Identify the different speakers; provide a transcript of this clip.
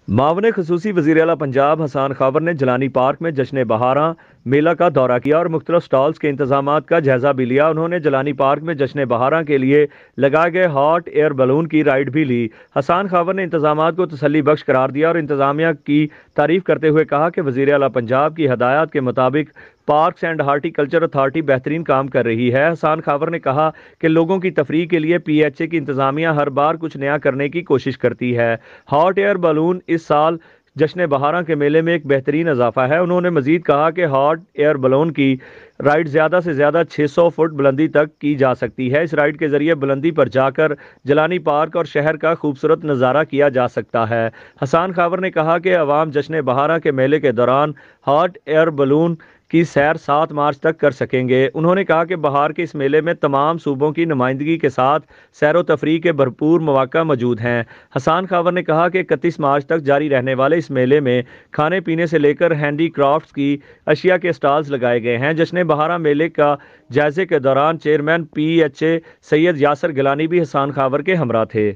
Speaker 1: معاون خصوصی وزیر اعلیٰ پنجاب حسان خاور نے جلانی پارک میں جشن بہاراں میلہ کا دورہ کیا اور مختلف سٹالز کے انتظامات کا جائزہ بھی لیا۔ انہوں نے جلانی پارک میں جشن بہاراں کے لیے لگائے گئے ہاٹ ایئر بلون کی رائڈ بھی لی۔ حسان خاور نے انتظامات کو تسلی بخش قرار دیا اور انتظامیہ کی تعریف کرتے ہوئے کہا کہ وزیر اعلیٰ پنجاب کی ہدایات کے مطابق parks and horti culture authority بہترین کام کر رہی ہے۔ حسان خاور نے کہا کہ لوگوں کی تفریح کے لیے پی ایچ اے کی انتظامیہ ہر بار کچھ نیا کرنے کی کوشش کرتی ہے۔ ہاٹ ایئر بلون اس سال جشن بہاراں کے میلے میں ایک بہترین اضافہ ہے۔ انہوں نے مزید کہا کہ ہاٹ ایئر بلون کی رائڈ زیادہ سے زیادہ 600 فٹ بلندی تک کی جا سکتی ہے۔ اس رائڈ کے ذریعے بلندی پر جا کر جلانی پارک اور شہر کا خوبصورت نظارہ کیا جا سکتا ہے۔ حسان خاور نے کہا کہ عوام جشن بہاراں کے میلے کے دوران ہاٹ ایئر بلون کی سیر 7 مارچ تک کر سکیں گے۔ انہوں نے کہا کہ بہار کے اس میلے میں تمام صوبوں کی نمائندگی کے ساتھ سیر و تفریح کے بھرپور مواقع موجود ہیں۔ حسان خاور نے کہا کہ 31 مارچ تک جاری رہنے والے اس میلے میں کھانے پینے سے لے کر ہینڈی کرافٹس کی اشیاء کے سٹالز لگائے گئے ہیں۔ جشن بہاراں میلے کا جائزے کے دوران چیئرمین پی ایچ اے سید یاسر گیلانی بھی حسان خاور کے ہمراہ تھے۔